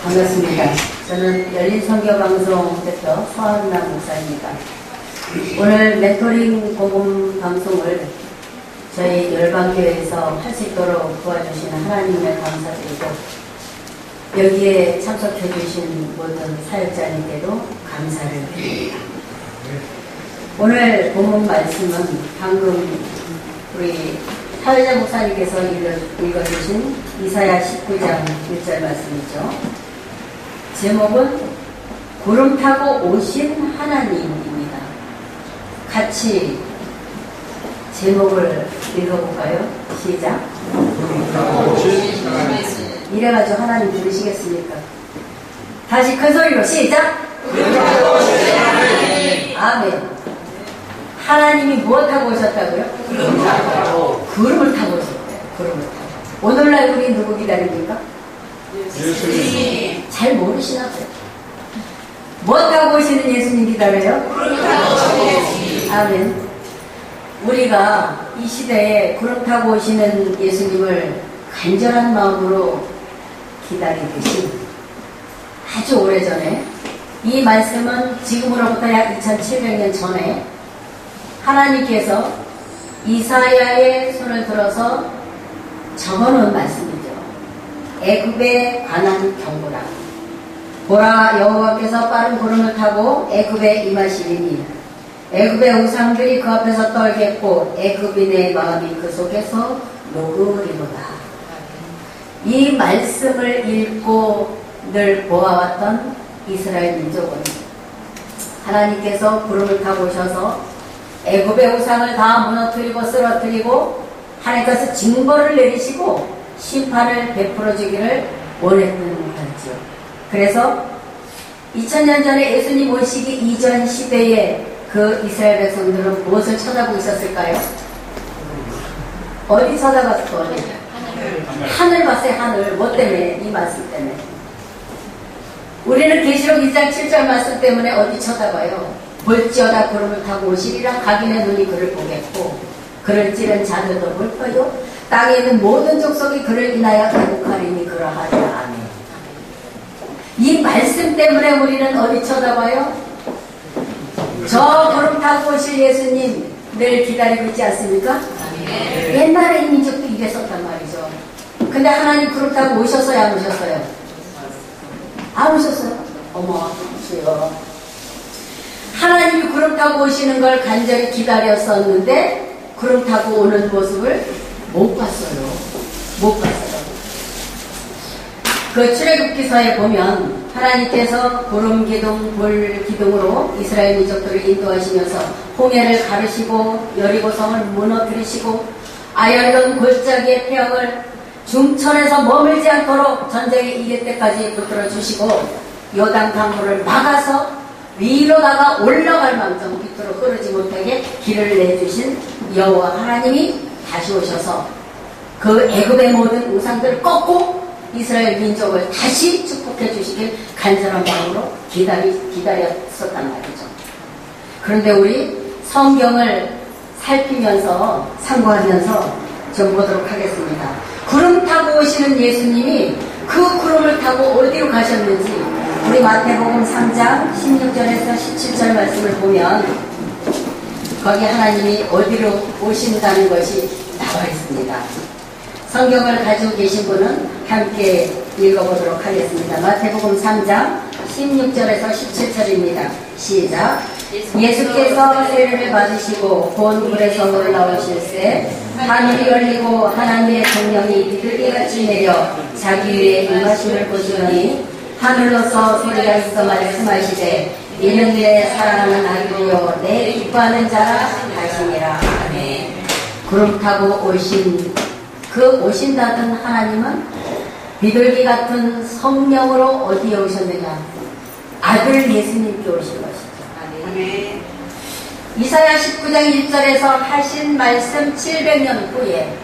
반갑습니다. 저는 열린선교방송 대표 서한나 목사입니다. 오늘 멘토링 복음 방송을 저희 열방교회에서 할 수 있도록 도와주시는 하나님에 감사드리고, 여기에 참석해 주신 모든 사역자님께도 감사를 드립니다. 오늘 본문 말씀은 방금 우리 사회자 목사님께서 읽어주신 이사야 19장 1절 말씀이죠. 제목은 구름 타고 오신 하나님입니다. 같이 제목을 읽어볼까요? 시작. 이래가지고 하나님 들으시겠습니까? 다시 큰 소리로 시작. 아멘. 하나님이 무엇하고 오셨다고요? 구름을 타고 오셨대요. 구름을 타고. 오늘날 우리 누구 기다립니까? 예수님. 잘 모르시나 봐요. 무엇하고 오시는 예수님 기다려요? 구름 타고 오시는 예수님. 아멘. 우리가 이 시대에 구름 타고 오시는 예수님을 간절한 마음으로 기다리듯이 아주 오래전에, 이 말씀은 지금으로부터 약 2700년 전에 하나님께서 이사야의 손을 들어서 적어놓은 말씀이죠. 애굽에 관한 경고라. 보라, 여호와께서 빠른 구름을 타고 애굽에 임하시리니 애굽의 우상들이 그 앞에서 떨겠고 애굽인의 마음이 그 속에서 녹으리로다. 이 말씀을 읽고 늘 보아왔던 이스라엘 민족은 하나님께서 구름을 타고 오셔서 애굽의 우상을 다 무너뜨리고 쓰러뜨리고 하나님께서 징벌을 내리시고 심판을 베풀어 주기를 원했던 거죠. 그래서 2000년 전에 예수님 오시기 이전 시대에 그 이스라엘 백성들은 무엇을 쳐다보고 있었을까요? 어디 쳐다봤어? 어디? 하늘 봤어요. 하늘. 뭐 때문에? 이 말씀 때문에. 우리는 계시록 2장 7절 말씀 때문에 어디 쳐다봐요? 볼지어다 구름을 타고 오시리라. 각인의 눈이 그를 보겠고 그를 찌른 자들도 볼 거요. 땅에 있는 모든 족속이 그를 인하여 애국하리니 그러하리라. 아멘. 이 말씀 때문에 우리는 어디 쳐다봐요? 저 구름 타고 오실 예수님 늘 기다리고 있지 않습니까? 아멘. 옛날에 이 민족도 이랬었단 말이죠. 근데 하나님 구름 타고 오셨어요? 안 오셨어요? 안 오셨어요? 어머, 주여. 하나님이 구름 타고 오시는 걸 간절히 기다렸었는데 구름 타고 오는 모습을 못 봤어요. 못 봤어요. 그 출애굽기서에 보면 하나님께서 구름 기둥, 불 기둥으로 이스라엘 민족들을 인도하시면서 홍해를 가르시고 여리고성을 무너뜨리시고 아열던 골짜기의 태양을 중천에서 머물지 않도록 전쟁에 이길 때까지 붙들어 주시고 요단 강물을 막아서 위로다가 올라갈 망정 밑으로 흐르지 못하게 길을 내주신 여호와 하나님이 다시 오셔서 그 애굽의 모든 우상들을 꺾고 이스라엘 민족을 다시 축복해 주시길 간절한 마음으로 기다렸었단 말이죠. 그런데 우리 성경을 살피면서 참고하면서 좀 보도록 하겠습니다. 구름 타고 오시는 예수님이 그 구름을 타고 어디로 가셨는지 우리 마태복음 3장 16절에서 17절 말씀을 보면 거기 하나님이 어디로 오신다는 것이 나와 있습니다. 성경을 가지고 계신 분은 함께 읽어보도록 하겠습니다. 마태복음 3장 16절에서 17절입니다. 시작. 예수께서 세례를 받으시고 본 불에서 올라오실새 하늘이 열리고 하나님의 성령이 비둘기같이 내려 자기 위에 임하심을 보시더니 하늘로서 소리가 있어 말씀하시되 이는 내 사랑하는 아들이요 내 기뻐하는 자라 하시니라. 아멘. 구름 타고 오신다던 하나님은 비둘기 같은 성령으로 어디에 오셨느냐? 아들 예수님께 오신 것이죠. 아멘. 이사야 19장 1절에서 하신 말씀 700년 후에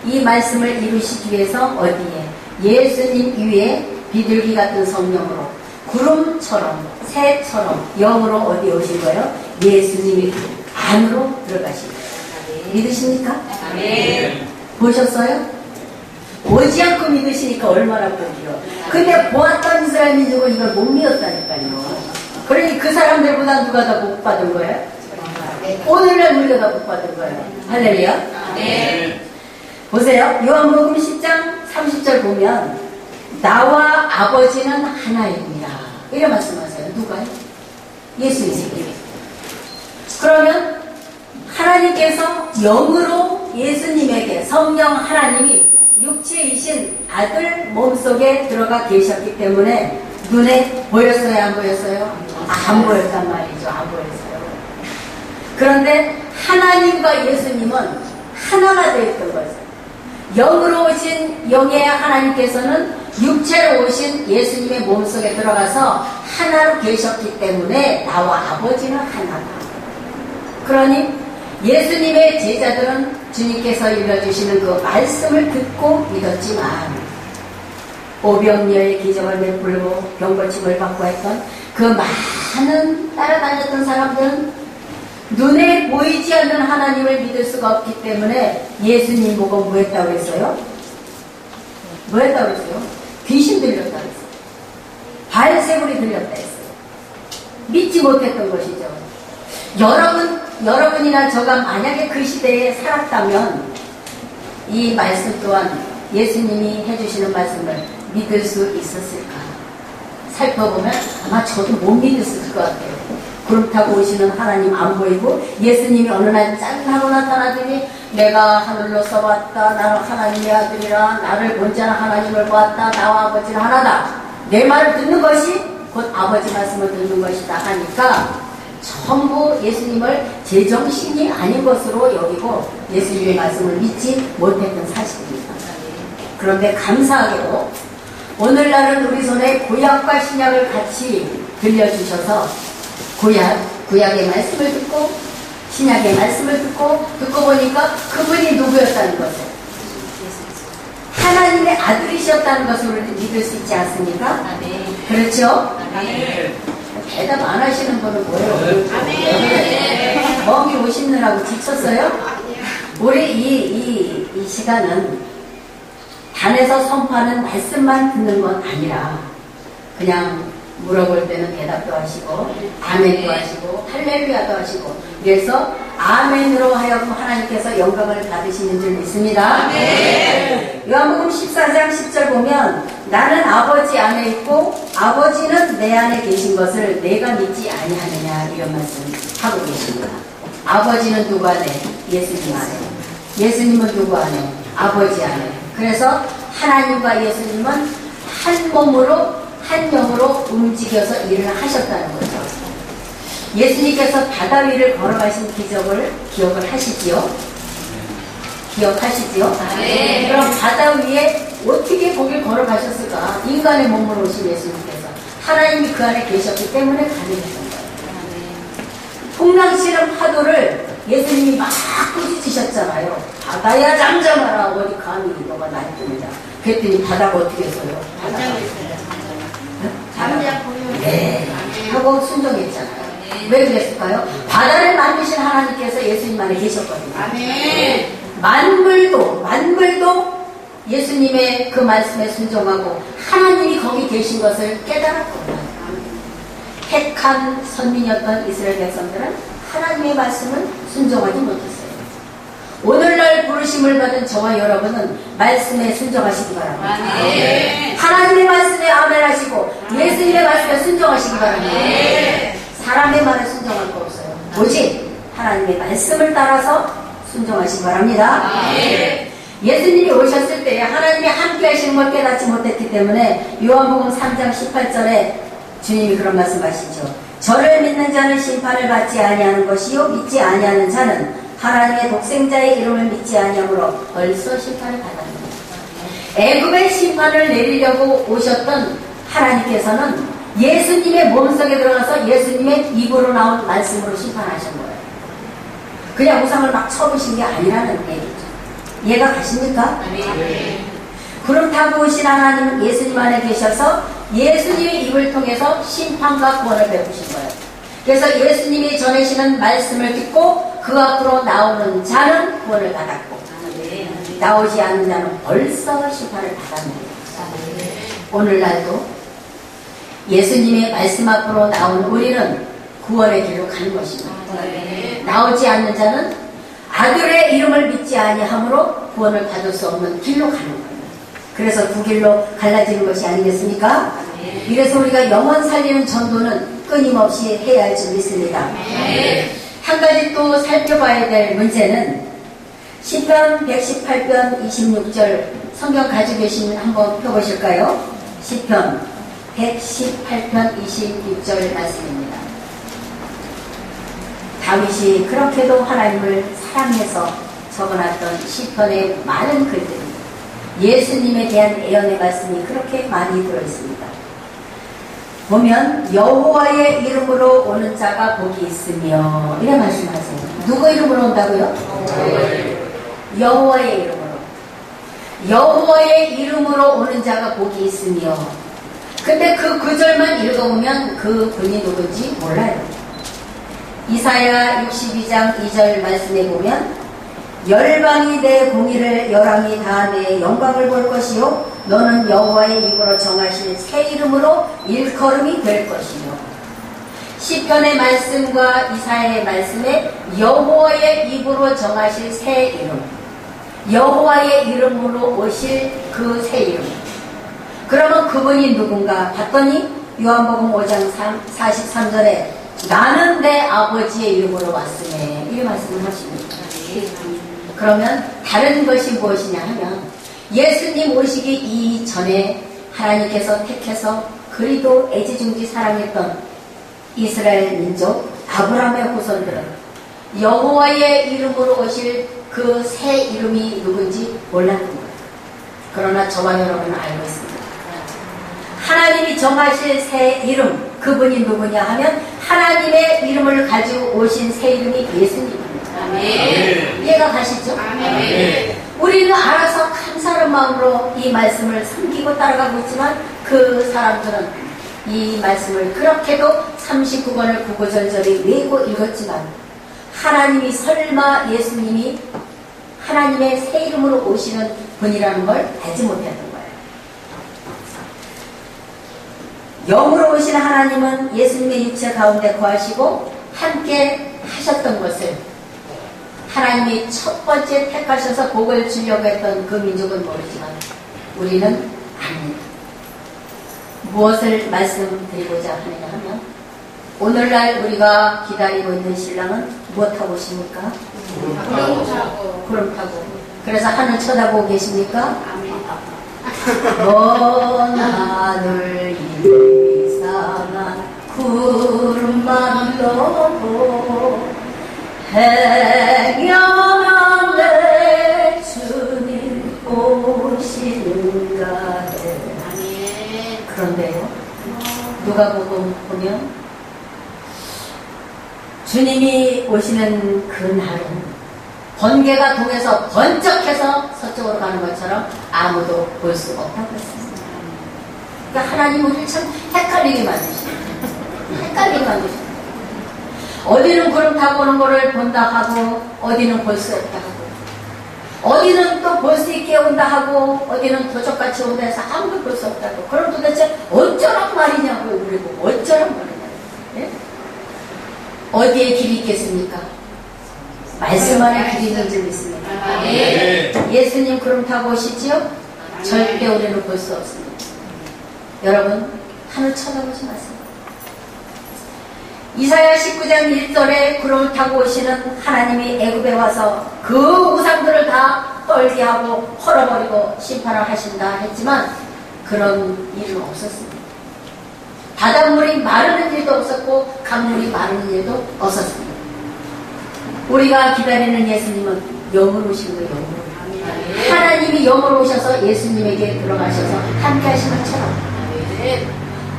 이 말씀을 이루시기 위해서 어디에? 예수님 위에 비둘기 같은 성령으로 구름처럼 새처럼 영으로 어디 오신 거예요? 예수님이 안으로 들어가신 거예요. 믿으십니까? 아멘. 보셨어요? 오지 않고 믿으시니까 얼마나 복이요. 근데 보았던 이스라엘 민족은 이걸 못 믿었다니까요. 그러니 그 사람들보다 누가 더 복 받은 거예요? 오늘날 우리가 더 복 받은 거예요. 할렐루야. 네. 보세요. 요한복음 10장 30절 보면 나와 아버지는 하나입니다. 이래 말씀하세요. 누가요? 예수님이. 그러면 하나님께서 영으로 예수님에게 성령 하나님이 육체이신 아들 몸속에 들어가 계셨기 때문에 눈에 보였어요? 안 보였어요? 안 보였단 말이죠. 안 보였어요. 그런데 하나님과 예수님은 하나가 되었던 거죠. 영으로 오신 영의 하나님께서는 육체로 오신 예수님의 몸속에 들어가서 하나로 계셨기 때문에 나와 아버지는 하나다. 그러니 예수님의 제자들은 주님께서 일러주시는 그 말씀을 듣고 믿었지만 오병이어의 기적을 베풀고 병고침을 받고 했던 그 많은 따라다녔던 사람들은 눈에 보이지 않는 하나님을 믿을 수가 없기 때문에 예수님 보고 뭐 했다고 했어요? 뭐 했다고 했어요? 귀신 들렸다고 했어요. 발새구리 들렸다 했어요. 믿지 못했던 것이죠. 여러분이나 저가 만약에 그 시대에 살았다면 이 말씀 또한 예수님이 해주시는 말씀을 믿을 수 있었을까? 살펴보면 아마 저도 못 믿었을 것 같아요. 구름 타고 오시는 하나님 안 보이고 예수님이 어느 날 짠하고 나타나더니 내가 하늘로서 왔다. 나는 하나님의 아들이라. 나를 본자는 하나님을 보았다. 나와 아버지는 하나다. 내 말을 듣는 것이 곧 아버지 말씀을 듣는 것이다 하니까 전부 예수님을 제정신이 아닌 것으로 여기고 예수님의 말씀을 믿지 못했던 사실입니다. 그런데 감사하게도 오늘날은 우리 손에 구약과 신약을 같이 들려주셔서 구약의 말씀을 듣고 신약의 말씀을 듣고 보니까 그분이 누구였다는 것을 하나님의 아들이셨다는 것을 우리는 믿을 수 있지 않습니까? 그렇죠? 대답 안 하시는 분은 뭐예요? 먹이 오시느라고 지쳤어요? 우리 이 시간은 단에서 선포하는 말씀만 듣는 건 아니라 그냥 물어볼 때는 대답도 하시고 아멘도 하시고 할렐루야도 하시고 그래서 아멘으로 하여금 하나님께서 영광을 받으시는 줄 믿습니다. 요한복음 14장 10절 보면 나는 아버지 안에 있고 아버지는 내 안에 계신 것을 내가 믿지 아니하느냐 이런 말씀 하고 계십니다. 아버지는 누구 안에? 예수님 안에. 예수님은 누구 안에? 아버지 안에. 그래서 하나님과 예수님은 한 몸으로 한 영으로 움직여서 일을 하셨다는 거죠. 예수님께서 바다 위를 걸어가신 기적을 기억을 하시지요? 기억하시지요? 네. 그럼 바다 위에 어떻게 거길 걸어가셨을까? 인간의 몸으로 오신 예수님께서 하나님이 그 안에 계셨기 때문에 가능했던 거예요. 풍랑치는 파도를 예수님이 막 꾸짖으셨잖아요. 바다야 잠잠하라. 어디 감히 너가 날 뜨느냐. 그랬더니 바다가 어떻게 했어요? 바다가 네. 하고 순종했잖아요. 왜 그랬을까요? 바다를 만드신 하나님께서 예수님 안에 계셨거든요. 만물도 예수님의 그 말씀에 순종하고 하나님이 거기 계신 것을 깨달았거든요. 택한 선민이었던 이스라엘 백성들은 하나님의 말씀을 순종하지 못했어요. 오늘날 부르심을 받은 저와 여러분은 말씀에 순종하시기 바랍니다. 하나님의 말씀에 아멘하시고 예수님의 말씀에 순종하시기 바랍니다. 사람의 말에 순종할 거 없어요. 오직 하나님의 말씀을 따라서 순종하시기 바랍니다. 예수님이 오셨을 때 하나님이 함께 하시는 걸 깨닫지 못했기 때문에 요한복음 3장 18절에 주님이 그런 말씀하시죠. 저를 믿는 자는 심판을 받지 아니하는 것이요 믿지 아니하는 자는 하나님의 독생자의 이름을 믿지 아니하므로 벌써 심판을 받았습니다. 애굽의 심판을 내리려고 오셨던 하나님께서는 예수님의 몸속에 들어가서 예수님의 입으로 나온 말씀으로 심판하신 거예요. 그냥 우상을 막 쳐보신 게 아니라는 얘기죠. 이해가 가십니까? 구름 타고 오신 하나님은 예수님 안에 계셔서 예수님의 입을 통해서 심판과 구원을 베푸신 거예요. 그래서 예수님이 전하시는 말씀을 듣고 그 앞으로 나오는 자는 구원을 받았고 나오지 않는 자는 벌써 심판을 받았느니라. 오늘날도 예수님의 말씀 앞으로 나온 우리는 구원의 길로 가는 것입니다. 나오지 않는 자는 아들의 이름을 믿지 아니함으로 구원을 받을 수 없는 길로 가는 거예요. 그래서 두 길로 갈라지는 것이 아니겠습니까? 이래서 우리가 영혼 살리는 전도는 끊임없이 해야 할 줄 믿습니다. 한 가지 또 살펴봐야 될 문제는 시편 118편 26절 성경 가지고 계시면 한번 펴보실까요? 시편 118편 26절 말씀입니다. 다윗이 그렇게도 하나님을 사랑해서 적어놨던 시편의 많은 글들이 예수님에 대한 애언의 말씀이 그렇게 많이 들어있습니다. 보면 여호와의 이름으로 오는 자가 복이 있으며 이래 말씀하세요. 누구 이름으로 온다고요? 여호와의 이름으로. 여호와의 이름으로 오는 자가 복이 있으며. 근데 그 구절만 읽어보면 그 분이 누군지 몰라요. 이사야 62장 2절 말씀에 보면 열방이 내 공의를 열왕이 다 내 영광을 볼 것이요 너는 여호와의 입으로 정하실 새 이름으로 일컬음이 될 것이요. 시편의 말씀과 이사야의 말씀에 여호와의 입으로 정하실 새 이름, 여호와의 이름으로 오실 그 새 이름. 그러면 그분이 누군가 봤더니 요한복음 5장 43절에 나는 내 아버지의 이름으로 왔으네 이 말씀을 하십니다. 그러면 다른 것이 무엇이냐 하면 예수님 오시기 이전에 하나님께서 택해서 그리도 애지중지 사랑했던 이스라엘 민족 아브라함의 후손들은 여호와의 이름으로 오실 그 새 이름이 누군지 몰랐던 거예요. 그러나 저와 여러분은 알고 있습니다. 하나님이 정하실 새 이름 그분이 누구냐 하면 하나님의 이름을 가지고 오신 새 이름이 예수님입니다. 이해가 가시죠? 우리는 알아서 감사한 마음으로 이 말씀을 섬기고 따라가고 있지만 그 사람들은 이 말씀을 그렇게도 39권을 구구절절히 외고 읽었지만 하나님이 설마 예수님이 하나님의 새 이름으로 오시는 분이라는 걸 알지 못했던 거예요. 영으로 오신 하나님은 예수님의 육체 가운데 거하시고 함께 하셨던 것을 하나님이 첫 번째 택하셔서 복을 주려고 했던 그 민족은 모르지만 우리는 압니다. 무엇을 말씀드리고자 하느냐 하면 오늘날 우리가 기다리고 있는 신랑은 무엇 타고 오십니까? 구름 타고. 그래서 하늘 쳐다보고 계십니까? 먼 하늘 이상한 구름만 떠고 행여만 내 주님 오시는가 해. 그런데요 누가복음 보면 주님이 오시는 그 날은 번개가 동에서 번쩍해서 서쪽으로 가는 것처럼 아무도 볼 수 없다고 했습니다. 그러니까 하나님 우리를 참 헷갈리게 만드십니다. 헷갈리게 만드십니다. 어디는 구름 타고 오는 거를 본다 하고 어디는 볼 수 없다 하고 어디는 또 볼 수 있게 온다 하고 어디는 도적같이 온다 해서 아무도 볼 수 없다고. 그럼 도대체 어쩌란 말이냐고요. 우리 보고 어쩌란 말이냐고요. 예? 어디에 길이 있겠습니까? 말씀 안에 길이 있는 줄 믿습니다. 예수님 구름 타고 오시지요? 절대 우리는 볼 수 없습니다. 여러분 하늘 쳐다보지 마세요. 이사야 19장 1절에 구름을 타고 오시는 하나님이 애굽에 와서 그 우상들을 다 떨게 하고 헐어버리고 심판을 하신다 했지만 그런 일은 없었습니다. 바닷물이 마르는 일도 없었고 강물이 마르는 일도 없었습니다. 우리가 기다리는 예수님은 영으로 오신 거예요. 영으로. 하나님이 영으로 오셔서 예수님에게 들어가셔서 함께 하시는 것처럼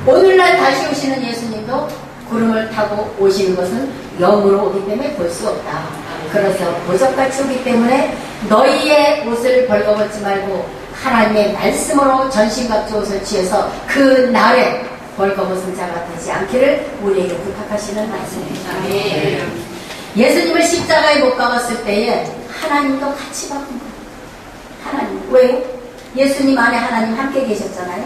오늘날 다시 오시는 예수님도 구름을 타고 오시는 것은 영으로 오기 때문에 볼 수 없다. 그래서 보석같이 오기 때문에 너희의 옷을 벌거벗지 말고 하나님의 말씀으로 전신갑주 옷을 취해서 그 날에 벌거벗은 자가 되지 않기를 우리에게 부탁하시는 말씀입니다. 예수님을 십자가에 못 박았을 때에 하나님도 같이 박은 거예요. 왜? 예수님 안에 하나님 함께 계셨잖아요.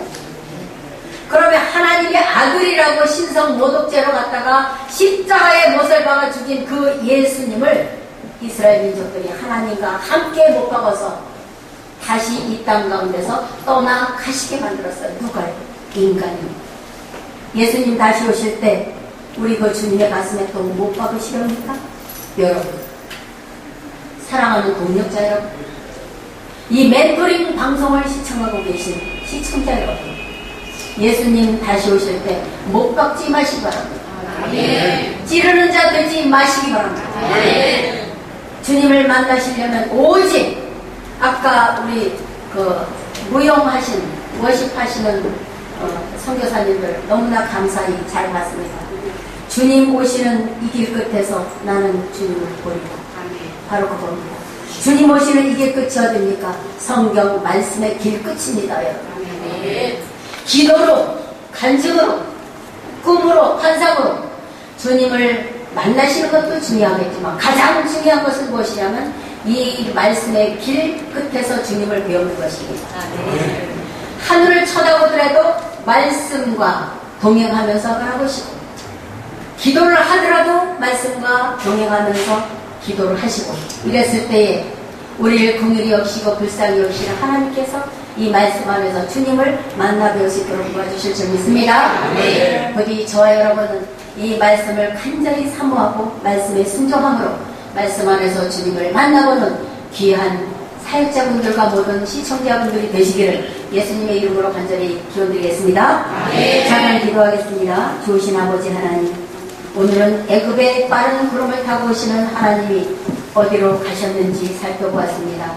그러면 하나님의 아들이라고 신성 모독죄로 갖다가 십자가에 못을 박아 죽인 그 예수님을 이스라엘 민족들이 하나님과 함께 못 박아서 다시 이 땅 가운데서 떠나가시게 만들었어요. 누가요? 인간이. 예수님 다시 오실 때 우리 그 주님의 가슴에 또 못 박으시렵니까? 여러분, 사랑하는 동력자 여러분, 이 멘토링 방송을 시청하고 계신 시청자 여러분, 예수님 다시 오실 때 못 박지 마시기 바랍니다. 찌르는 자 되지 마시기 바랍니다. 주님을 만나시려면 오직 아까 우리 그 무용하신 워십하시는 선교사님들 너무나 감사히 잘 봤습니다. 주님 오시는 이 길 끝에서 나는 주님을 보리라. 바로 그겁니다. 주님 오시는 이 길 끝이 어딥니까? 성경 말씀의 길 끝입니다. 여러분. 기도로, 간증으로, 꿈으로, 환상으로 주님을 만나시는 것도 중요하겠지만 가장 중요한 것은 무엇이냐면 이 말씀의 길 끝에서 주님을 배우는 것입니다. 하늘을 쳐다보더라도 말씀과 동행하면서 가보시고, 기도를 하더라도 말씀과 동행하면서 기도를 하시고, 이랬을 때에 우리를 긍휼히 여기시고 불쌍히 여기시는 하나님께서 이 말씀 안에서 주님을 만나 배울 수 있도록 도와주실 줄 믿습니다. 부디 저와 여러분은 이 말씀을 간절히 사모하고 말씀에 순종함으로 말씀 안에서 주님을 만나보는 귀한 사역자분들과 모든 시청자분들이 되시기를 예수님의 이름으로 간절히 기원드리겠습니다. 잠깐 기도하겠습니다. 좋으신 아버지 하나님, 오늘은 애굽의 빠른 구름을 타고 오시는 하나님이 어디로 가셨는지 살펴보았습니다.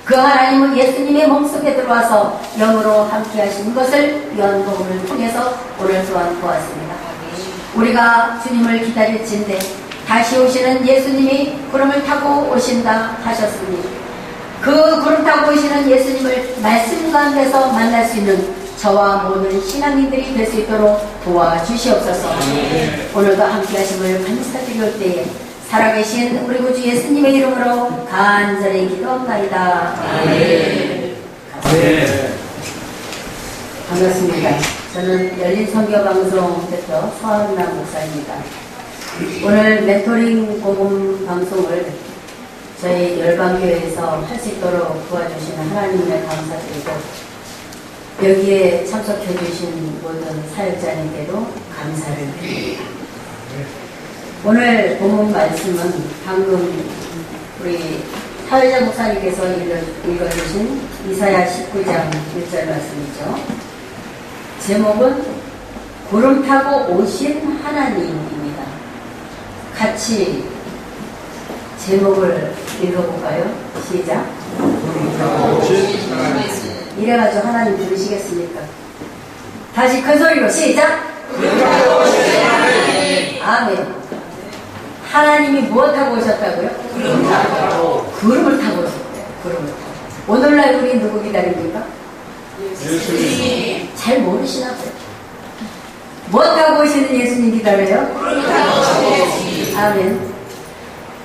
그 하나님은 예수님의 몸속에 들어와서 영으로 함께 하신 것을 요한복음을 통해서 오늘 또한 보았습니다. 우리가 주님을 기다릴진데 다시 오시는 예수님이 구름을 타고 오신다 하셨으니 그 구름 타고 오시는 예수님을 말씀 가운데서 만날 수 있는 저와 모든 신앙인들이 될 수 있도록 도와주시옵소서. 오늘도 함께 하심을 감사드릴 때에 살아계신 우리 구주 예수님의 이름으로 간절히 기도합니다. 반갑습니다. 저는 열린선교방송 대표 서한나 목사입니다. 오늘 멘토링 복음 방송을 저희 열방교회에서 할 수 있도록 도와주시는 하나님을 감사드리고, 여기에 참석해 주신 모든 사역자님께도 감사를 드립니다. 오늘 본문 말씀은 방금 우리 사회자 목사님께서 읽어주신 이사야 19장 1절 말씀이죠. 제목은 구름 타고 오신 하나님입니다. 같이 제목을 읽어볼까요? 시작. 이래가지고 하나님 들으시겠습니까? 다시 큰 소리로 시작. 아멘. 하나님이 무엇하고 오셨다고요? 구름을 타고 오셨대요. 구름을 타고. 오늘날 우리 누구 기다립니까? 예수님. 잘 모르시나 봐요. 무엇하고 오시는 예수님 기다려요? 구름 타고 오시는. 아멘.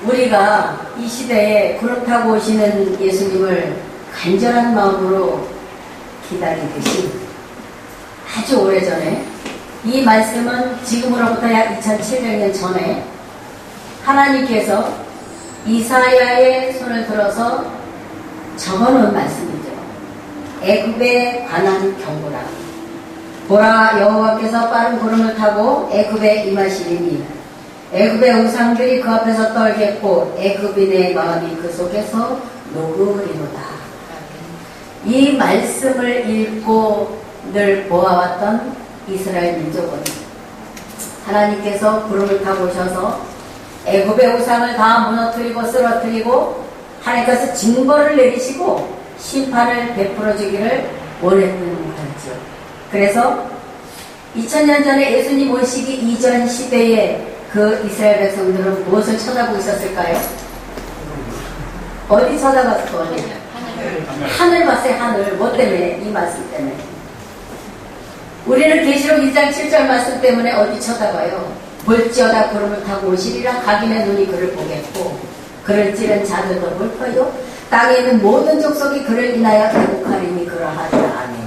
우리가 이 시대에 구름 타고 오시는 예수님을 간절한 마음으로 기다리듯이 아주 오래전에, 이 말씀은 지금으로부터 약 2700년 전에 하나님께서 이사야의 손을 들어서 적어놓은 말씀이죠. 애굽에 관한 경고라. 보라, 여호와께서 빠른 구름을 타고 애굽에 임하시리니 애굽의 우상들이 그 앞에서 떨겠고 애굽인의 마음이 그 속에서 녹으리로다. 이 말씀을 읽고 늘 보아왔던 이스라엘 민족은 하나님께서 구름을 타고 오셔서 애굽의 우상을 다 무너뜨리고 쓰러뜨리고 하나님께서 징벌을 내리시고 심판을 베풀어 주기를 원했는 거죠. 그래서 2000년 전에 예수님 오시기 이전 시대에 그 이스라엘 백성들은 무엇을 쳐다보고 있었을까요? 어디 쳐다봤을 거예요? 하늘 봤어요. 하늘. 뭐 때문에? 이 말씀 때문에. 우리는 계시록 1장 7절 말씀 때문에 어디 쳐다봐요? 볼지어다 구름을 타고 오시리라. 각인의 눈이 그를 보겠고 그를 찌른 자들도 볼 거요. 땅에 있는 모든 족속이 그를 인하여 애국하리니 그러하리라. 아멘.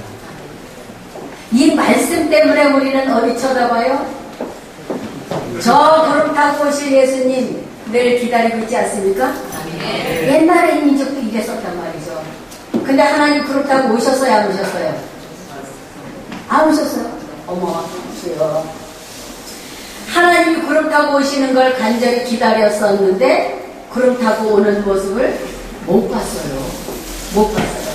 이 말씀 때문에 우리는 어디 쳐다봐요? 저 구름 타고 오실 예수님 늘 기다리고 있지 않습니까? 옛날에 이 민족도 이랬었단 말이죠. 근데 하나님 구름 타고 오셨어요? 안 오셨어요? 안 오셨어요? 어머, 주여. 하나님이 구름 타고 오시는 걸 간절히 기다렸었는데 구름 타고 오는 모습을 못 봤어요. 못 봤어요.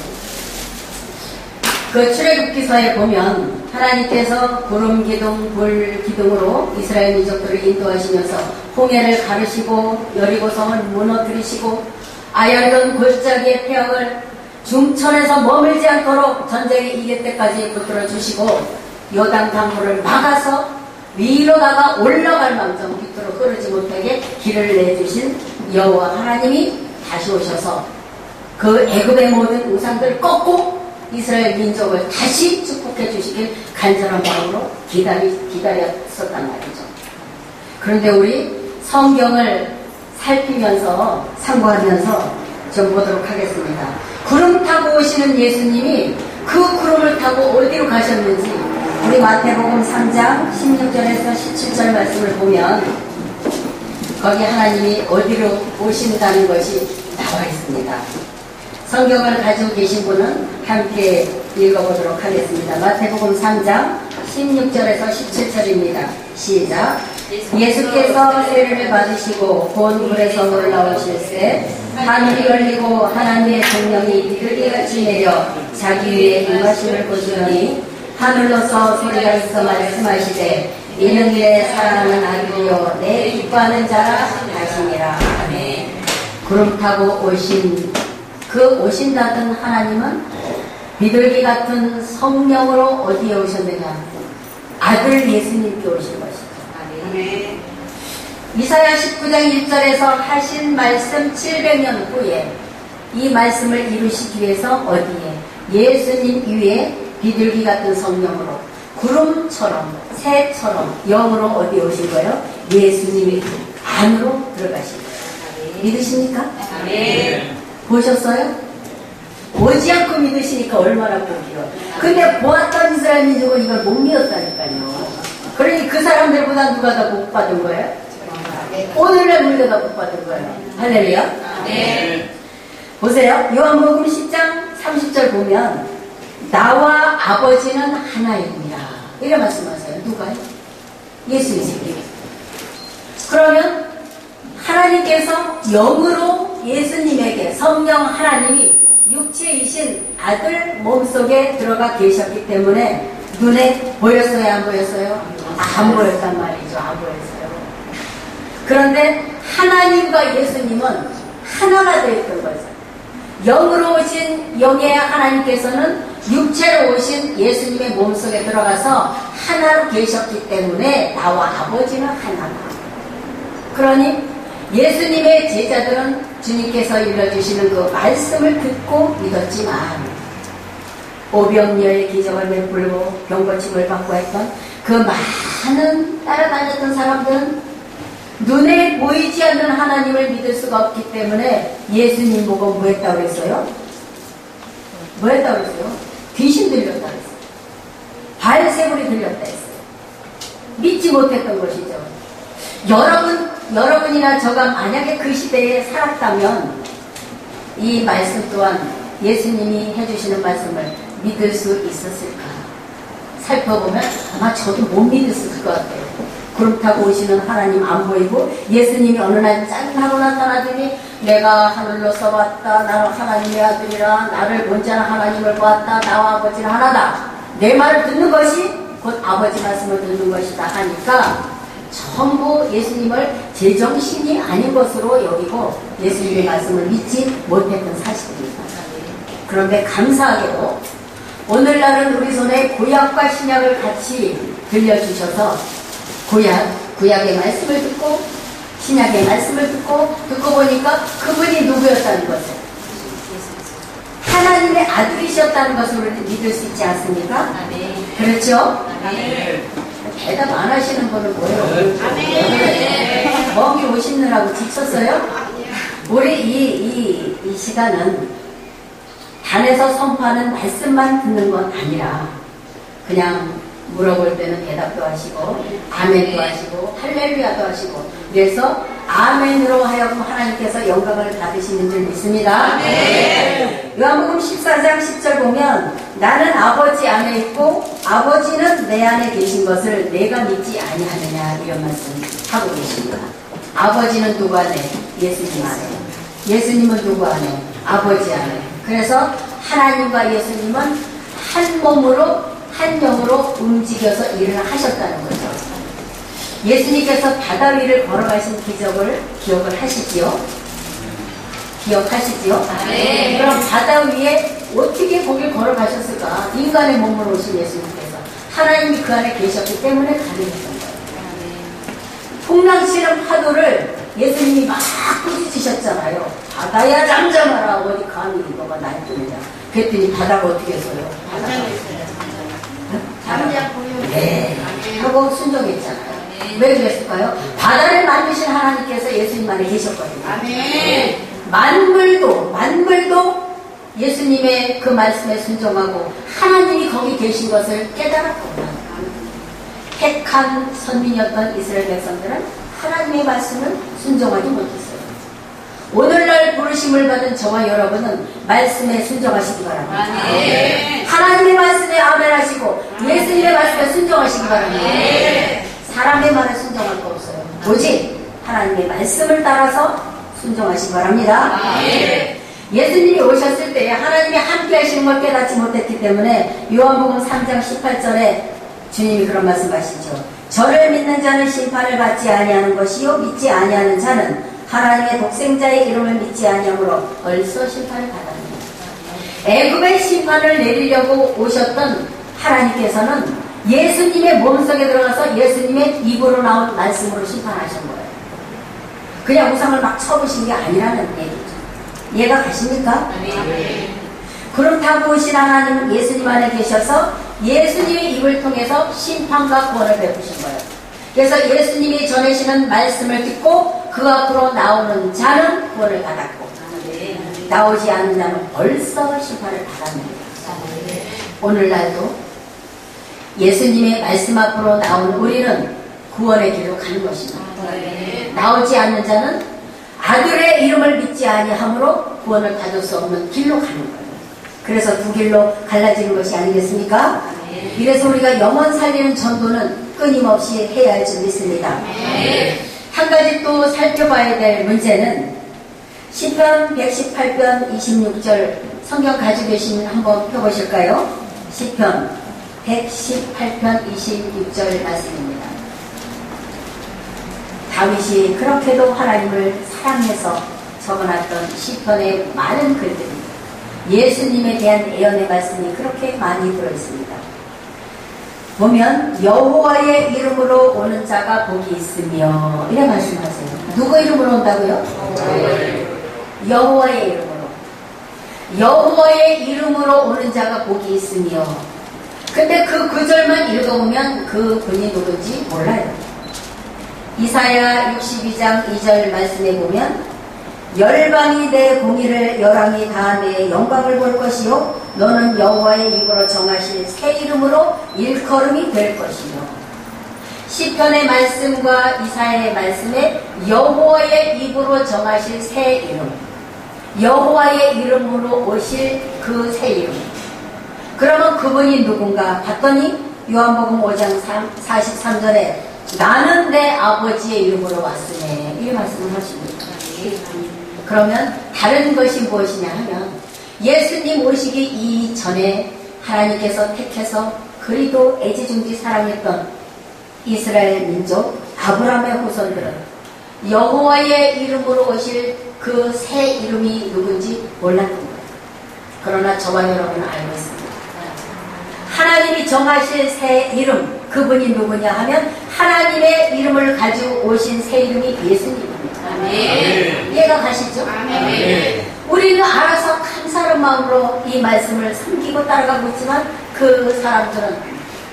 그 출애굽기서에 보면 하나님께서 구름 기둥, 불 기둥으로 이스라엘 민족들을 인도하시면서 홍해를 가르시고 여리고성을 무너뜨리시고 아열던 골짜기의 폐역을 중천에서 머물지 않도록 전쟁에 이길 때까지 붙들어 주시고 요단 강물을 막아서 위로다가 올라갈 망정 밑으로 흐르지 못하게 길을 내주신 여호와 하나님이 다시 오셔서 그 애굽의 모든 우상들 꺾고 이스라엘 민족을 다시 축복해 주시길 간절한 마음으로 기다렸었단 말이죠. 그런데 우리 성경을 살피면서 참고하면서 좀 보도록 하겠습니다. 구름 타고 오시는 예수님이 그 구름을 타고 어디로 가셨는지 우리 마태복음 3장 16절에서 17절 말씀을 보면 거기 하나님이 어디로 오신다는 것이 나와 있습니다. 성경을 가지고 계신 분은 함께 읽어보도록 하겠습니다. 마태복음 3장 16절에서 17절입니다. 시작. 예수께서 세례를 받으시고 본 물에서 올라오실새 하늘이 열리고 하나님의 성령이 비둘기같이 내려 자기 위에 임하심을 보시더니 하늘로서 소리가 있어 말씀하시되 이는 내 사랑하는 아들이요 내 기뻐하는 자라 하시니라. 아멘. 구름 타고 오신다던 하나님은 비둘기 같은 성령으로 어디에 오셨느냐? 아들 예수님께 오신 것이죠. 아멘. 이사야 19장 1절에서 하신 말씀 700년 후에 이 말씀을 이루시기 위해서 어디에? 예수님 위에 비둘기 같은 성령으로 구름처럼 새처럼 영으로 어디에 오신 거예요? 예수님이 안으로 들어가신 거예요. 믿으십니까? 아멘. 보셨어요? 오지 않고 믿으시니까 얼마나 복이요. 근데 보았던 이스라엘 민족은 이걸 못 믿었다니까요. 그러니 그 사람들보다 누가 더 복 받은 거예요? 오늘날 우리가 더 복 받은 거예요. 할렐루야. 네. 보세요. 요한복음 10장 30절 보면 나와 아버지는 하나입니다. 이렇게 말씀하세요. 누가요? 예수님이. 그러면 하나님께서 영으로 예수님에게 성령 하나님이 육체이신 아들 몸속에 들어가 계셨기 때문에 눈에 보였어요? 안 보였어요? 안 보였단 말이죠. 안 보였어요. 그런데 하나님과 예수님은 하나가 되었던 거죠. 영으로 오신 영의 하나님께서는 육체로 오신 예수님의 몸속에 들어가서 하나로 계셨기 때문에 나와 아버지는 하나다. 그러니 예수님의 제자들은 주님께서 일러주시는 그 말씀을 듣고 믿었지만 오병이어의 기적을 베풀고 병고침을 받고 했던 그 많은 따라다녔던 사람들은 눈에 보이지 않는 하나님을 믿을 수가 없기 때문에 예수님 보고 뭐 했다고 그랬어요? 뭐 했다고 그랬어요? 귀신 들렸다고 했어요. 발새불이 들렸다 했어요. 믿지 못했던 것이죠. 여러분이나 저가 만약에 그 시대에 살았다면 이 말씀 또한 예수님이 해주시는 말씀을 믿을 수 있었을까? 살펴보면 아마 저도 못 믿었을 것 같아요. 구름 타고 오시는 하나님 안 보이고 예수님이 어느 날 짠하고 나타나더니 내가 하늘로서 왔다. 나는 하나님의 아들이라. 나를 본자는 하나님을 보았다. 나와 아버지는 하나다. 내 말을 듣는 것이 곧 아버지 말씀을 듣는 것이다 하니까 전부 예수님을 제정신이 아닌 것으로 여기고 예수님의 말씀을 믿지 못했던 사실입니다. 그런데 감사하게도 오늘날은 우리 손에 구약과 신약을 같이 들려주셔서 구약의 말씀을 듣고 신약의 말씀을 듣고 보니까 그분이 누구였다는 것을 하나님의 아들이셨다는 것을 우리는 믿을 수 있지 않습니까? 아멘. 그렇죠? 아멘. 대답 안 하시는 분은 뭐예요? 아멘. 멍이 오시느라고 지쳤어요? 우리 이 시간은 단에서 선포하는 말씀만 듣는 건 아니라 그냥 물어볼 때는 대답도 하시고 아멘도 하시고 할렐루야도 하시고 그래서 아멘으로 하여금 하나님께서 영광을 받으시는 줄 믿습니다. 네. 요한복음 14장 10절 보면 나는 아버지 안에 있고 아버지는 내 안에 계신 것을 내가 믿지 아니하느냐 이런 말씀 하고 계십니다. 아버지는 누구 안에? 예수님 안에. 예수님은 누구 안에? 아버지 안에. 그래서 하나님과 예수님은 한 몸으로 한 영으로 움직여서 일을 하셨다는 거죠. 예수님께서 바다 위를 걸어가신 기적을 기억을 하시지요? 기억하시지요? 네. 그럼 바다 위에 어떻게 거길 걸어가셨을까? 인간의 몸으로 오신 예수님께서 하나님이 그 안에 계셨기 때문에 가능했던 거예요. 풍랑치는 파도를 예수님이 막 부딪히셨잖아요. 바다야 잠잠하라. 어디 감히 너가 날 뜨느냐. 그랬더니 바다가 어떻게 했어요? 바다가 잠잠고요. 네. 하고 순종했잖아요. 왜 그랬을까요? 바다를 만드신 하나님께서 예수님 안에 계셨거든요. 아멘. 만물도 예수님의 그 말씀에 순종하고 하나님이 거기 계신 것을 깨달았구나. 택한 선민이었던 이스라엘 백성들은 하나님의 말씀을 순종하지 못했어요. 오늘날 부르심을 받은 저와 여러분은 말씀에 순종하시기 바랍니다. 아멘. 하나님의 말씀에 아멘하시고 예수님의 말씀에 순종하시기 바랍니다. 아멘. 사람의 말에 순종할 거 없어요. 오직 하나님의 말씀을 따라서 순종하시기 바랍니다. 아멘. 예수님이 오셨을 때 하나님이 함께 하시는 걸 깨닫지 못했기 때문에 요한복음 3장 18절에 주님이 그런 말씀하시죠. 저를 믿는 자는 심판을 받지 아니하는 것이요 믿지 아니하는 자는 하나님의 독생자의 이름을 믿지 아니하므로 벌써 심판을 받았습니다. 애굽의 심판을 내리려고 오셨던 하나님께서는 예수님의 몸속에 들어가서 예수님의 입으로 나온 말씀으로 심판하신 거예요. 그냥 우상을 막 쳐보신 게 아니라는 얘기죠. 이해가 가십니까? 네. 그렇다고 오신 하나님은 예수님 안에 계셔서 예수님의 입을 통해서 심판과 구원을 베푸신 거예요. 그래서 예수님이 전하시는 말씀을 듣고 그 앞으로 나오는 자는 구원을 받았고 나오지 않는 자는 벌써 심판을 받았습니다. 오늘날도 예수님의 말씀 앞으로 나온 우리는 구원의 길로 가는 것입니다. 나오지 않는 자는 아들의 이름을 믿지 아니하므로 구원을 받을 수 없는 길로 가는 거예요. 그래서 두 길로 갈라지는 것이 아니겠습니까? 이래서 우리가 영혼 살리는 전도는 끊임없이 해야 할 줄 믿습니다. 한 가지 또 살펴봐야 될 문제는 시편 118편 26절 성경 가지고 계시면 한번 펴보실까요? 시편 118편 26절 말씀입니다. 다윗이 그렇게도 하나님을 사랑해서 적어놨던 시편의 많은 글들입니다. 예수님에 대한 예언의 말씀이 그렇게 많이 들어있습니다. 보면 여호와의 이름으로 오는 자가 복이 있으며 이래 말씀하세요. 누구 이름으로 온다고요? 여호와의 이름으로. 여호와의 이름으로 오는 자가 복이 있으며. 근데 그 구절만 읽어보면 그 분이 누군지 몰라요. 이사야 62장 2절 말씀에 보면 열방이 내 공의를 열왕이 다 내 영광을 볼 것이요 너는 여호와의 입으로 정하실 새 이름으로 일컬음이 될 것이요. 시편의 말씀과 이사야의 말씀에 여호와의 입으로 정하실 새 이름, 여호와의 이름으로 오실 그 새 이름. 그러면 그분이 누군가 봤더니 요한복음 5장 43절에 나는 내 아버지의 이름으로 왔으네 이 말씀을 하십니다. 그러면 다른 것이 무엇이냐 하면 예수님 오시기 이전에 하나님께서 택해서 그리도 애지중지 사랑했던 이스라엘 민족 아브라함의 후손들은 여호와의 이름으로 오실 그 새 이름이 누군지 몰랐던 거예요. 그러나 저와 여러분은 알고 있습니다. 하나님이 정하실 새 이름 그분이 누구냐 하면 하나님의 이름을 가지고 오신 새 이름이 예수님입니다. 아멘. 이해가 가시죠? 아멘. 우리는 알아서 감사한 마음으로 이 말씀을 섬기고 따라가고 있지만 그 사람들은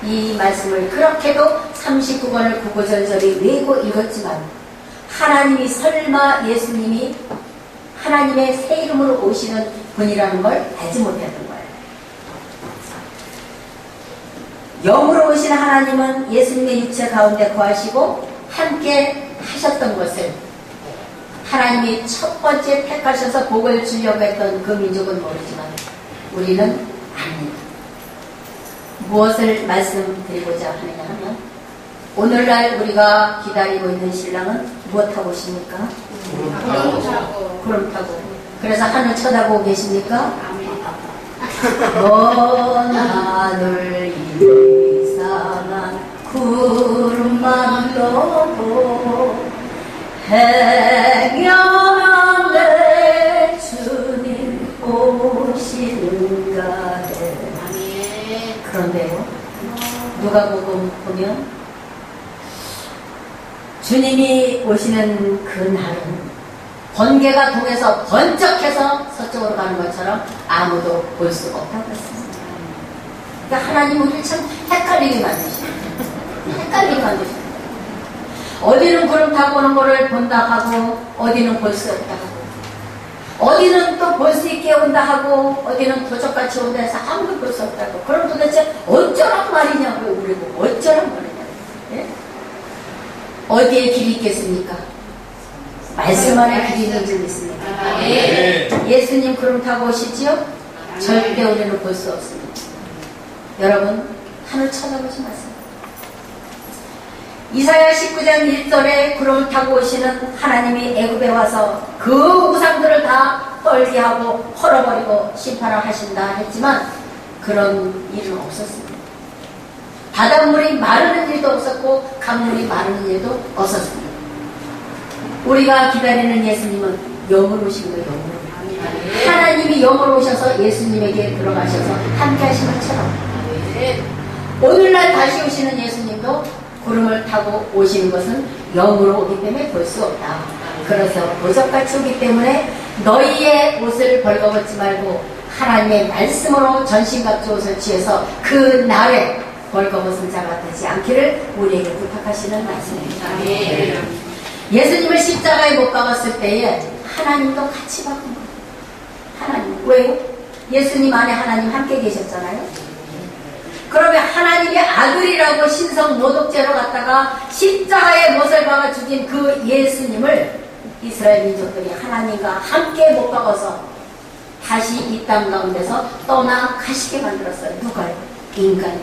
이 말씀을 그렇게도 39번을 구구절절히 외고 읽었지만 하나님이 설마 예수님이 하나님의 새 이름으로 오시는 분이라는 걸 알지 못했던 거예요. 영으로 오신 하나님은 예수님의 육체 가운데 거하시고 함께 하셨던 것을 하나님이 첫 번째 택하셔서 복을 주려고 했던 그 민족은 모르지만 우리는 압니다. 무엇을 말씀드리고자 하느냐 하면 오늘날 우리가 기다리고 있는 신랑은 무엇하고 오십니까? 구름 타고. 그래서 하늘 쳐다보고 계십니까? 먼 하늘 이상한 구름만 떠도 행여내 주님 오시는가 해. 그런데요, 누가복음 보면 주님이 오시는 그 날은 번개가 동에서 번쩍해서 서쪽으로 가는 것처럼 아무도 볼 수가 없다고 했습니다. 그러니까 하나님 우리를 참 헷갈리게 만드십니다. 헷갈리게 만드십니다. 어디는 구름 타고 오는 거를 본다 하고 어디는 볼 수 없다 하고 어디는 또 볼 수 있게 온다 하고 어디는 도적같이 온다 해서 아무도 볼 수 없다고. 그럼 도대체 어쩌란 말이냐고요. 우리고 어쩌란 말이냐고요. 예? 어디에 길이 있겠습니까? 말씀 안에 길이 있는 줄 믿습니다. 예수님 구름 타고 오시지요? 절대 우리는 볼 수 없습니다. 여러분 하늘 쳐다보지 마세요. 이사야 19장 1절에 구름을 타고 오시는 하나님이 애굽에 와서 그 우상들을 다 떨게 하고 헐어버리고 심판을 하신다 했지만 그런 일은 없었습니다. 바닷물이 마르는 일도 없었고 강물이 마르는 일도 없었습니다. 우리가 기다리는 예수님은 영으로 오신 거예요. 영으로. 하나님이 영으로 오셔서 예수님에게 들어가셔서 함께 하신 것처럼 오늘날 다시 오시는 예수님도 구름을 타고 오시는 것은 영으로 오기 때문에 볼 수 없다. 그래서 보석같이 오기 때문에 너희의 옷을 벌거벗지 말고 하나님의 말씀으로 전신갑주 옷을 취해서 그 날에 벌거벗은 자가 되지 않기를 우리에게 부탁하시는 말씀입니다. 예수님을 십자가에 못 박았을 때에 하나님도 같이 박은 거예요. 하나님. 왜요? 예수님 안에 하나님 함께 계셨잖아요. 그러면 하나님의 아들이라고 신성 모독죄로 갖다가 십자가에 못을 박아 죽인 그 예수님을 이스라엘 민족들이 하나님과 함께 못 박아서 다시 이 땅 가운데서 떠나가시게 만들었어요. 누가요? 인간이.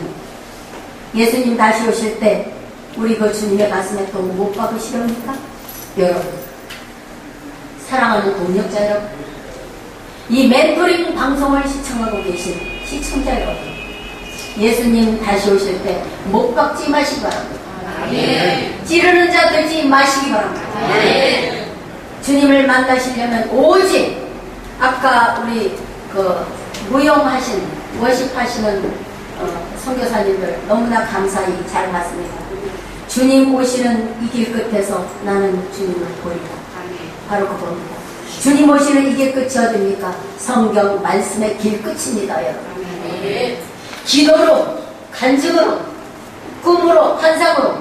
예수님 다시 오실 때 우리 그 주님의 가슴에 또 못 박으시렵니까? 여러분, 사랑하는 동력자 여러분, 이 멘토링 방송을 시청하고 계신 시청자 여러분, 예수님 다시 오실 때 못 박지 마시기 바랍니다. 찌르는 자 되지 마시기 바랍니다. 주님을 만나시려면 오직 아까 우리 그 무용하신 워십하시는 선교사님들 너무나 감사히 잘 봤습니다. 주님 오시는 이 길 끝에서 나는 주님을 보리라. 바로 그겁니다. 주님 오시는 이 길 끝이 어딥니까? 성경 말씀의 길 끝입니다. 여러분. 기도로, 간증으로, 꿈으로, 환상으로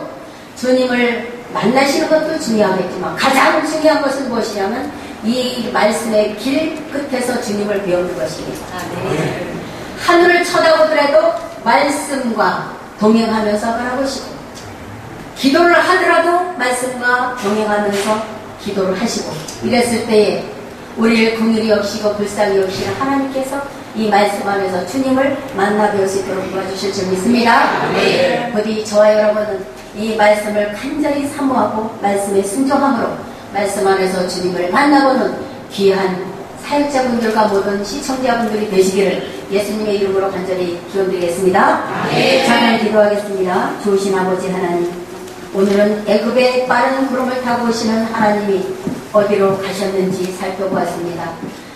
주님을 만나시는 것도 중요하겠지만 가장 중요한 것은 무엇이냐면 이 말씀의 길 끝에서 주님을 배우는 것입니다. 하늘을 쳐다보더라도 말씀과 동행하면서 바라보시고 기도를 하더라도 말씀과 동행하면서 기도를 하시고 이랬을 때에 우리를 긍휼히 여기시고 불쌍히 여기시는 하나님께서 이 말씀 안에서 주님을 만나 배울 수 있도록 도와주실 줄 믿습니다. 부디 저와 여러분은 이 말씀을 간절히 사모하고 말씀에 순종함으로 말씀 안에서 주님을 만나보는 귀한 사역자분들과 모든 시청자분들이 되시기를 예수님의 이름으로 간절히 기원드리겠습니다. 잠깐 기도하겠습니다. 좋으신 아버지 하나님, 오늘은 애굽의 빠른 구름을 타고 오시는 하나님이 어디로 가셨는지 살펴보았습니다.